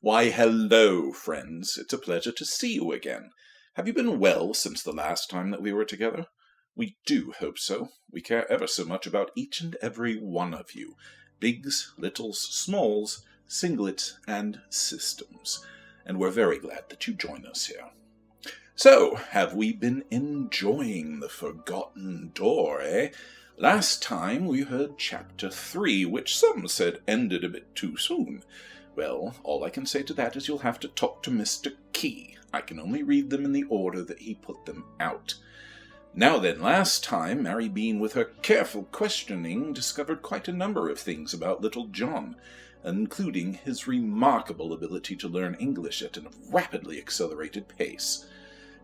Why, hello, friends. It's a pleasure to see you again. Have you been well since the last time that we were together? We do hope so. We care ever so much about each and every one of you. Bigs, littles, smalls, singlets, and systems. And we're very glad that you join us here. So, have we been enjoying The Forgotten Door, eh? Last time we heard Chapter 3, which some said ended a bit too soon. Well, all I can say to that is you'll have to talk to Mr. Key. I can only read them in the order that he put them out. Now then, last time, Mary Bean, with her careful questioning, discovered quite a number of things about little John, including his remarkable ability to learn English at a rapidly accelerated pace.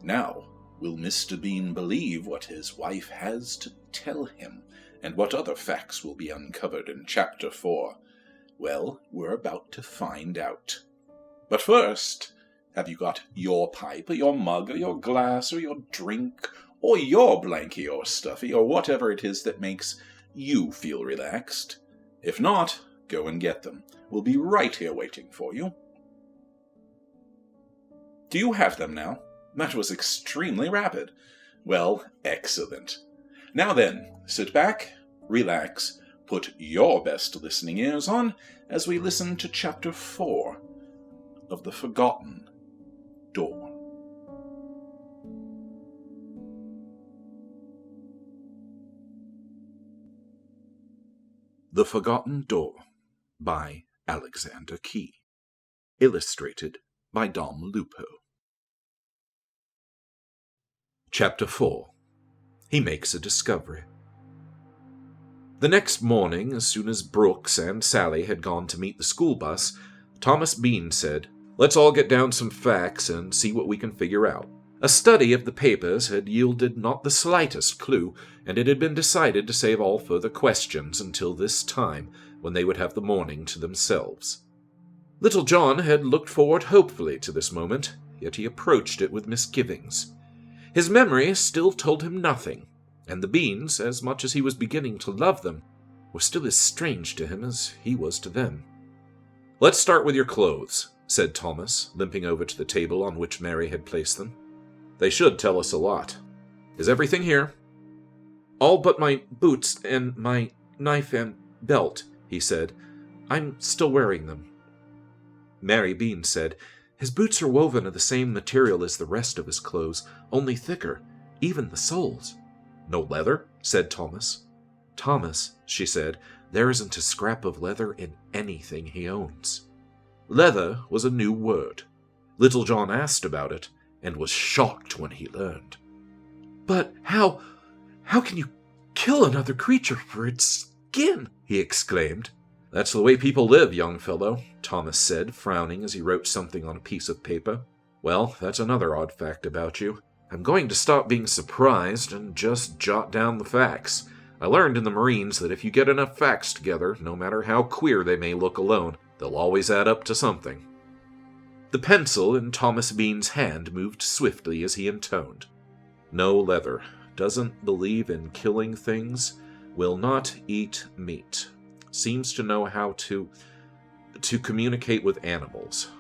Now, will Mr. Bean believe what his wife has to tell him, and what other facts will be uncovered in Chapter 4? Well, we're about to find out. But first, have you got your pipe, or your mug, or your glass, or your drink, or your blankie or stuffy, or whatever it is that makes you feel relaxed? If not, go and get them. We'll be right here waiting for you. Do you have them now? That was extremely rapid. Well, excellent. Now then, sit back, relax, put your best listening ears on as we listen to Chapter 4 of The Forgotten Door. The Forgotten Door by Alexander Key. Illustrated by Dom Lupo. Chapter 4. He Makes a Discovery. The next morning, as soon as Brooks and Sally had gone to meet the school bus, Thomas Bean said, "Let's all get down some facts and see what we can figure out." A study of the papers had yielded not the slightest clue, and it had been decided to save all further questions until this time, when they would have the morning to themselves. Little John had looked forward hopefully to this moment, yet he approached it with misgivings. His memory still told him nothing, and the Beans, as much as he was beginning to love them, were still as strange to him as he was to them. "Let's start with your clothes," said Thomas, limping over to the table on which Mary had placed them. "They should tell us a lot. Is everything here?" "All but my boots and my knife and belt," he said. "I'm still wearing them." Mary Bean said, "His boots are woven of the same material as the rest of his clothes, only thicker, even the soles." "No leather?" said Thomas. "Thomas," she said, "there isn't a scrap of leather in anything he owns." Leather was a new word. Little John asked about it, and was shocked when he learned. "But how can you kill another creature for its skin?" he exclaimed. "That's the way people live, young fellow," Thomas said, frowning as he wrote something on a piece of paper. "Well, that's another odd fact about you. I'm going to stop being surprised and just jot down the facts. I learned in the Marines that if you get enough facts together, no matter how queer they may look alone, they'll always add up to something." The pencil in Thomas Bean's hand moved swiftly as he intoned. "No leather. Doesn't believe in killing things. Will not eat meat. Seems to know how to communicate with animals.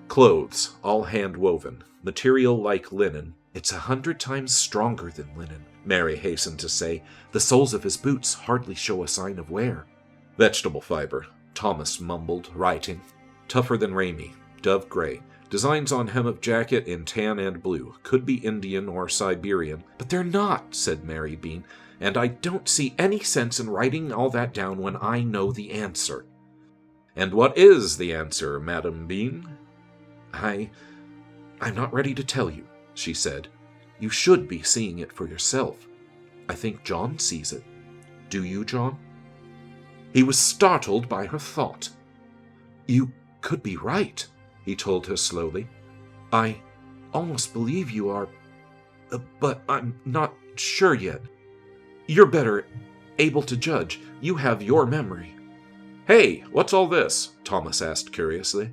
Clothes, all hand-woven. Material like linen. It's 100 times stronger than linen," Mary hastened to say. "The soles of his boots hardly show a sign of wear." "Vegetable fiber," Thomas mumbled, writing. "Tougher than Ramie. Dove gray. Designs on hem of jacket in tan and blue. Could be Indian or Siberian." "But they're not," said Mary Bean, "and I don't see any sense in writing all that down when I know the answer." "And what is the answer, Madam Bean?" I'm not ready to tell you," she said. "You should be seeing it for yourself. I think John sees it. Do you, John?" He was startled by her thought. "You could be right," he told her slowly. "I almost believe you are, but I'm not sure yet. You're better able to judge. You have your memory." "Hey, what's all this?" Thomas asked curiously.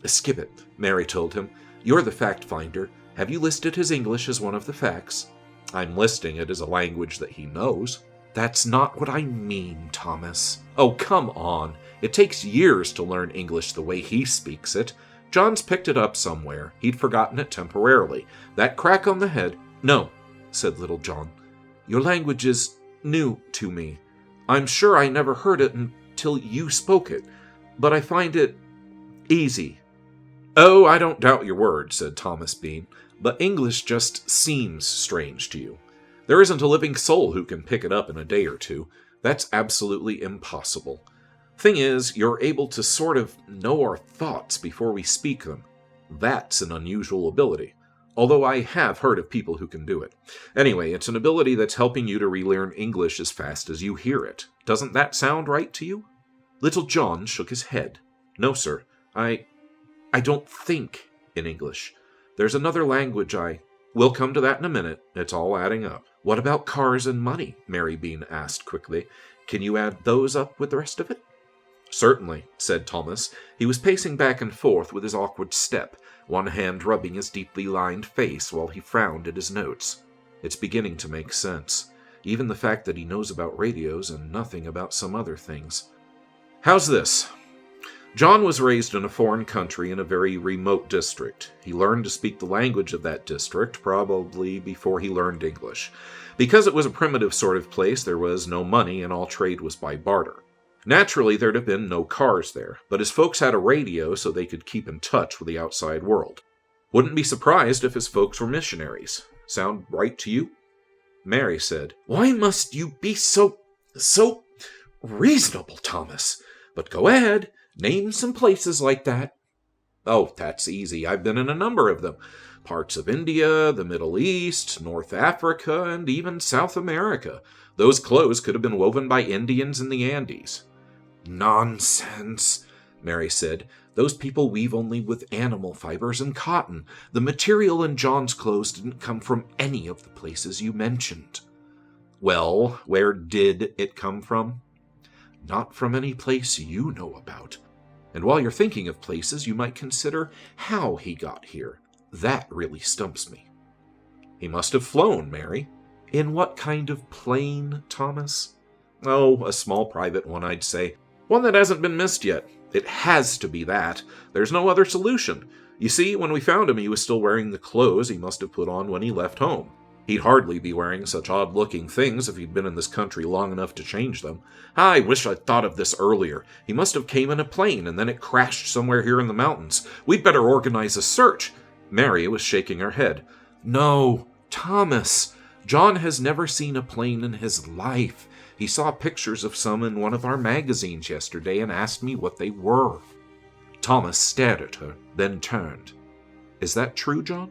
"Skip it," Mary told him. "You're the fact finder. Have you listed his English as one of the facts?" "I'm listing it as a language that he knows." That's not what I mean, Thomas. Oh, come on. It takes years to learn English the way he speaks it. John's picked it up somewhere. He'd forgotten it temporarily. That crack on the head... No, said little John. Your language is new to me. I'm sure I never heard it until you spoke it, but I find it easy. Oh, I don't doubt your word, said Thomas Bean, but English just seems strange to you. There isn't a living soul who can pick it up in a day or two. That's absolutely impossible. Thing is, you're able to sort of know our thoughts before we speak them. That's an unusual ability, although I have heard of people who can do it. Anyway, it's an ability that's helping you to relearn English as fast as you hear it. Doesn't that sound right to you? Little John shook his head. No, sir. I don't think in English. There's another language We'll come to that in a minute. It's all adding up. What about cars and money? Mary Bean asked quickly. Can you add those up with the rest of it? Certainly, said Thomas. He was pacing back and forth with his awkward step, one hand rubbing his deeply lined face while he frowned at his notes. It's beginning to make sense. Even the fact that he knows about radios and nothing about some other things. How's this? John was raised in a foreign country in a very remote district. He learned to speak the language of that district probably before he learned English. Because it was a primitive sort of place, there was no money and all trade was by barter. Naturally, there'd have been no cars there, but his folks had a radio so they could keep in touch with the outside world. Wouldn't be surprised if his folks were missionaries. Sound right to you? Mary said, Why must you be so reasonable, Thomas? But go ahead. Name some places like that. Oh, that's easy. I've been in a number of them. Parts of India, the Middle East, North Africa, and even South America. Those clothes could have been woven by Indians in the Andes. Nonsense, Mary said. Those people weave only with animal fibers and cotton. The material in John's clothes didn't come from any of the places you mentioned. Well, where did it come from? Not from any place you know about. And while you're thinking of places, you might consider how he got here. That really stumps me. He must have flown, Mary. In what kind of plane, Thomas? Oh, a small private one, I'd say. One that hasn't been missed yet. It has to be that. There's no other solution. You see, when we found him, he was still wearing the clothes he must have put on when he left home. He'd hardly be wearing such odd-looking things if he'd been in this country long enough to change them. I wish I'd thought of this earlier. He must have came in a plane, and then it crashed somewhere here in the mountains. We'd better organize a search. Mary was shaking her head. No, Thomas. John has never seen a plane in his life. He saw pictures of some in one of our magazines yesterday and asked me what they were. Thomas stared at her, then turned. Is that true, John?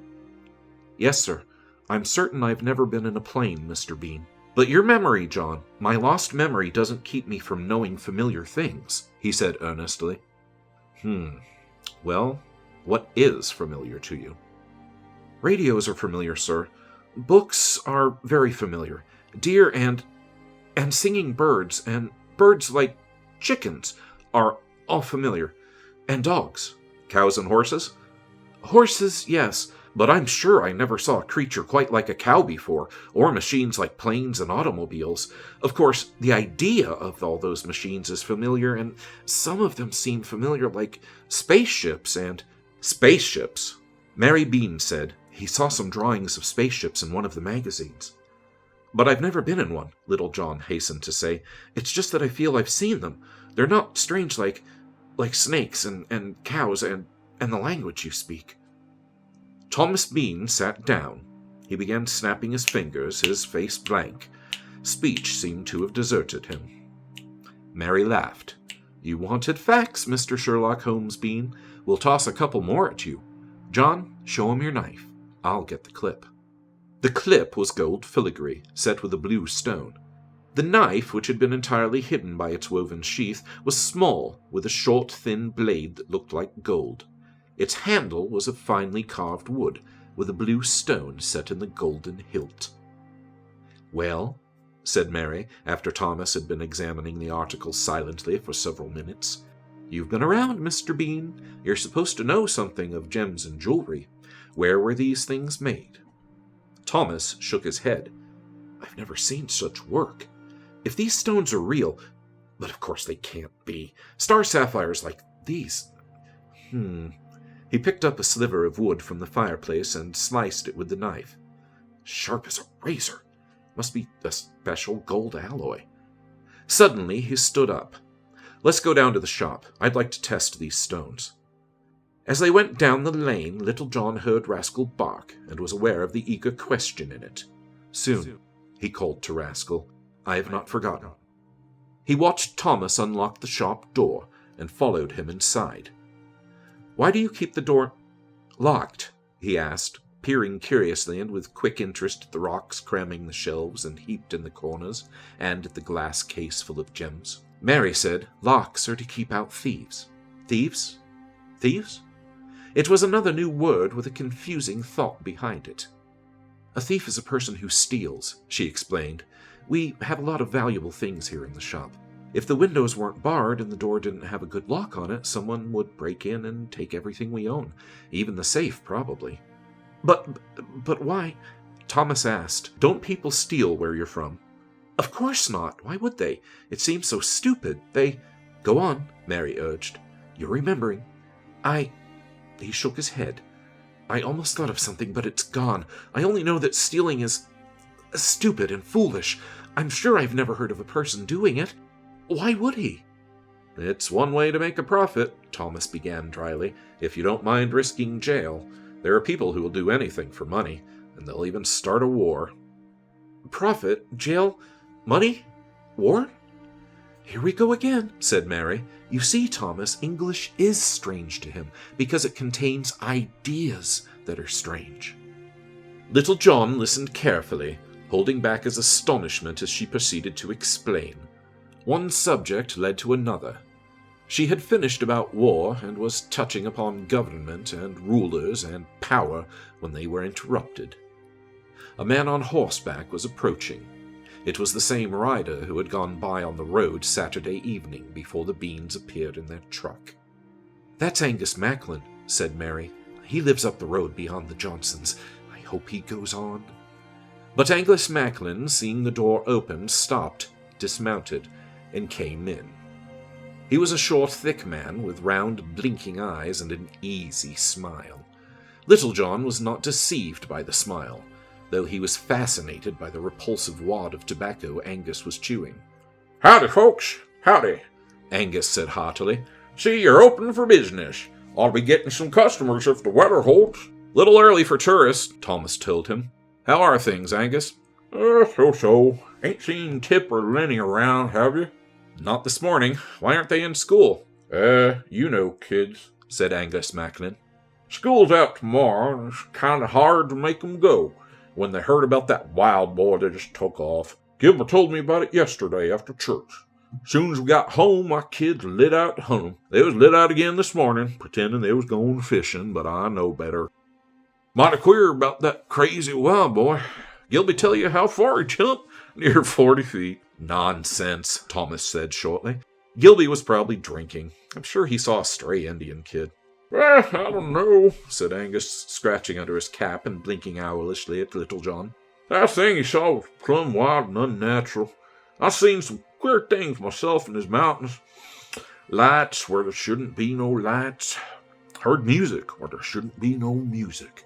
Yes, sir. I'm certain I've never been in a plane, Mr. Bean. But your memory, John, my lost memory doesn't keep me from knowing familiar things, he said earnestly. Well, what is familiar to you? Radios are familiar, sir. Books are very familiar. Deer and singing birds, and birds like chickens are all familiar. And dogs. Cows and horses? Horses, yes. But I'm sure I never saw a creature quite like a cow before, or machines like planes and automobiles. Of course, the idea of all those machines is familiar, and some of them seem familiar, like spaceships and... Spaceships? Mary Bean said. He saw some drawings of spaceships in one of the magazines. But I've never been in one, Little John hastened to say. It's just that I feel I've seen them. They're not strange like snakes and cows and the language you speak. Thomas Bean sat down. He began snapping his fingers, his face blank. Speech seemed to have deserted him. Mary laughed. You wanted facts, Mr. Sherlock Holmes Bean. We'll toss a couple more at you. John, show him your knife. I'll get the clip. The clip was gold filigree, set with a blue stone. The knife, which had been entirely hidden by its woven sheath, was small, with a short, thin blade that looked like gold. Its handle was of finely carved wood, with a blue stone set in the golden hilt. Well, said Mary, after Thomas had been examining the article silently for several minutes, you've been around, Mr. Bean. You're supposed to know something of gems and jewelry. Where were these things made? Thomas shook his head. I've never seen such work. If these stones are real, but of course they can't be. Star sapphires like these. He picked up a sliver of wood from the fireplace and sliced it with the knife. Sharp as a razor. Must be a special gold alloy. Suddenly, he stood up. Let's go down to the shop. I'd like to test these stones. As they went down the lane, Little John heard Rascal bark and was aware of the eager question in it. Soon, he called to Rascal. I have not forgotten. He watched Thomas unlock the shop door and followed him inside. Why do you keep the door locked? He asked, peering curiously and with quick interest at the rocks cramming the shelves and heaped in the corners, and at the glass case full of gems. Mary said, locks are to keep out thieves. Thieves? Thieves? It was another new word with a confusing thought behind it. A thief is a person who steals, she explained. We have a lot of valuable things here in the shop. If the windows weren't barred and the door didn't have a good lock on it, someone would break in and take everything we own, even the safe, probably. But why? Thomas asked. Don't people steal where you're from? Of course not. Why would they? It seems so stupid. Go on, Mary urged. You're remembering. He shook his head. I almost thought of something, but it's gone. I only know that stealing is stupid and foolish. I'm sure I've never heard of a person doing it. Why would he? It's one way to make a profit, Thomas began dryly, if you don't mind risking jail. There are people who will do anything for money, and they'll even start a war. Profit? Jail? Money? War? Here we go again, said Mary. You see, Thomas, English is strange to him, because it contains ideas that are strange. Little John listened carefully, holding back his astonishment as she proceeded to explain. One subject led to another. She had finished about war and was touching upon government and rulers and power when they were interrupted. A man on horseback was approaching. It was the same rider who had gone by on the road Saturday evening before the Beans appeared in their truck. That's Angus Macklin, said Mary. He lives up the road beyond the Johnsons. I hope he goes on. But Angus Macklin, seeing the door open, stopped, dismounted, and came in. He was a short, thick man with round, blinking eyes and an easy smile. Little John was not deceived by the smile, though he was fascinated by the repulsive wad of tobacco Angus was chewing. Howdy, folks. Howdy, Angus said heartily. See, you're open for business. Ought to be getting some customers if the weather holds. Little early for tourists, Thomas told him. How are things, Angus? So-so. Ain't seen Tip or Lenny around, have you? Not this morning. Why aren't they in school? You know kids, said Angus Macklin. School's out tomorrow, and it's kind of hard to make 'em go. When they heard about that wild boy, they just took off. Gilbert told me about it yesterday after church. Soon as we got home, my kids lit out to hunt 'em. They was lit out again this morning, pretending they was going fishing, but I know better. Mighty queer about that crazy wild boy. Gilby tell you how far he jumped? Near 40 feet. Nonsense, Thomas said shortly. Gilby was probably drinking. I'm sure he saw a stray Indian kid. I don't know, said Angus, scratching under his cap and blinking owlishly at Little John. That thing he saw was plumb wild and unnatural. I've seen some queer things myself in these mountains. Lights where there shouldn't be no lights. Heard music where there shouldn't be no music.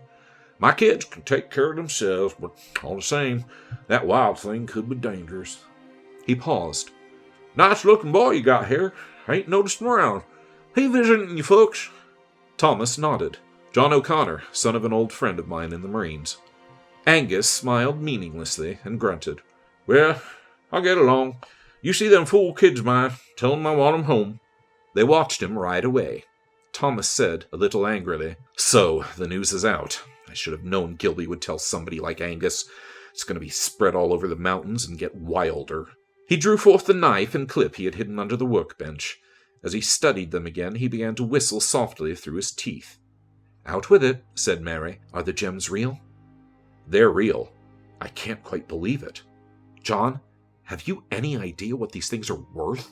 My kids can take care of themselves, but all the same, that wild thing could be dangerous. He paused. Nice-looking boy you got here. I ain't noticed him around. He visiting you folks? Thomas nodded. John O'Connor, son of an old friend of mine in the Marines. Angus smiled meaninglessly and grunted. Well, I'll get along. You see them fool kids of mine. Tell them I want 'em home. They watched him ride away. Thomas said, a little angrily, So, the news is out. I should have known Gilby would tell somebody like Angus. It's going to be spread all over the mountains and get wilder. He drew forth the knife and clip he had hidden under the workbench. As he studied them again, he began to whistle softly through his teeth. Out with it, said Mary. Are the gems real? They're real. I can't quite believe it. John, have you any idea what these things are worth?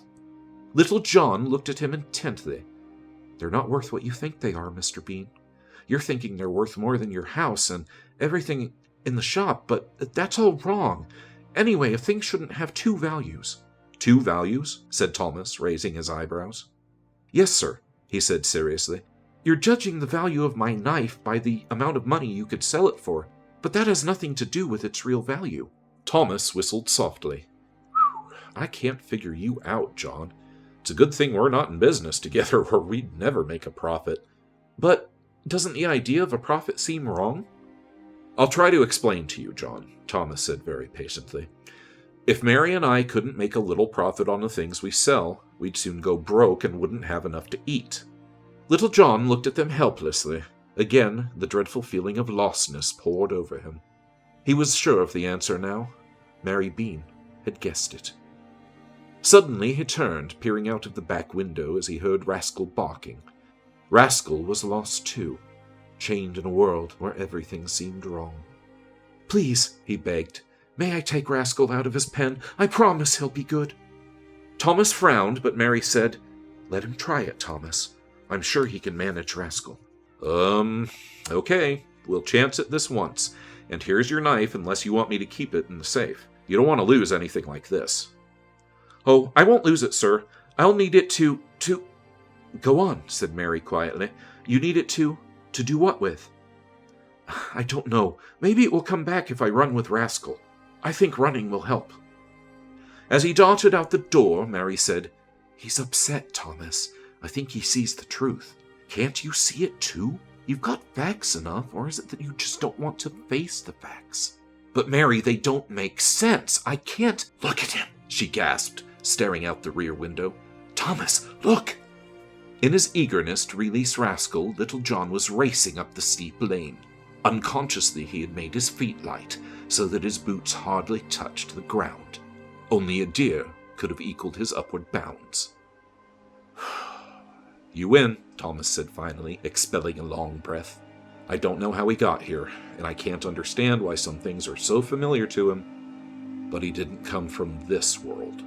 Little John looked at him intently. They're not worth what you think they are, Mr. Bean. You're thinking they're worth more than your house and everything in the shop, but that's all wrong. Anyway, a thing shouldn't have two values. Two values? Said Thomas, raising his eyebrows. Yes, sir, he said seriously. You're judging the value of my knife by the amount of money you could sell it for, but that has nothing to do with its real value. Thomas whistled softly. I can't figure you out, John. It's a good thing we're not in business together, or we'd never make a profit. But doesn't the idea of a profit seem wrong? I'll try to explain to you, John, Thomas said very patiently. If Mary and I couldn't make a little profit on the things we sell, we'd soon go broke and wouldn't have enough to eat. Little John looked at them helplessly. Again, the dreadful feeling of lostness poured over him. He was sure of the answer now. Mary Bean had guessed it. Suddenly he turned, peering out of the back window as he heard Rascal barking. Rascal was lost too, chained in a world where everything seemed wrong. Please, he begged, may I take Rascal out of his pen? I promise he'll be good. Thomas frowned, but Mary said, Let him try it, Thomas. I'm sure he can manage Rascal. Okay, we'll chance it this once, and here's your knife unless you want me to keep it in the safe. You don't want to lose anything like this. Oh, I won't lose it, sir. I'll need it to... Go on, said Mary quietly. You need it to do what with? I don't know. Maybe it will come back if I run with Rascal. I think running will help. As he darted out the door, Mary said, He's upset, Thomas. I think he sees the truth. Can't you see it too? You've got facts enough, or is it that you just don't want to face the facts? But Mary, they don't make sense. I can't... Look at him, she gasped, staring out the rear window. Thomas, look! In his eagerness to release Rascal, Little John was racing up the steep lane. Unconsciously, he had made his feet light, so that his boots hardly touched the ground. Only a deer could have equaled his upward bounds. You win, Thomas said finally, expelling a long breath. I don't know how he got here, and I can't understand why some things are so familiar to him. But he didn't come from this world.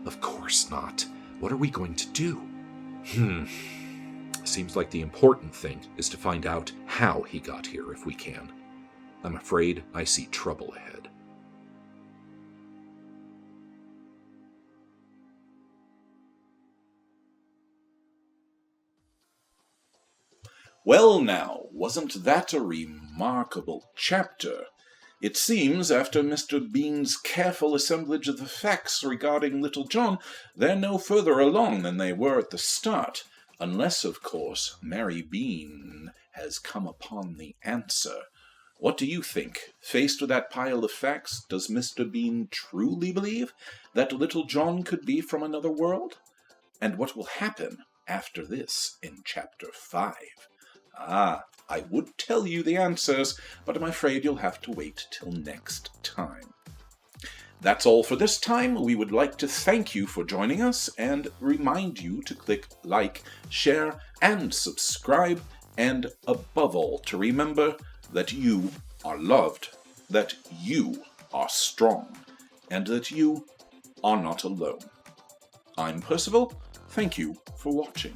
Of course not. What are we going to do? Seems like the important thing is to find out how he got here if we can. I'm afraid I see trouble ahead. Well now, wasn't that a remarkable chapter? It seems, after Mr. Bean's careful assemblage of the facts regarding Little John, they're no further along than they were at the start, unless, of course, Mary Bean has come upon the answer. What do you think? Faced with that pile of facts, does Mr. Bean truly believe that Little John could be from another world? And what will happen after this in Chapter 5? I would tell you the answers, but I'm afraid you'll have to wait till next time. That's all for this time. We would like to thank you for joining us and remind you to click like, share, and subscribe, and above all, to remember that you are loved, that you are strong, and that you are not alone. I'm Percival. Thank you for watching.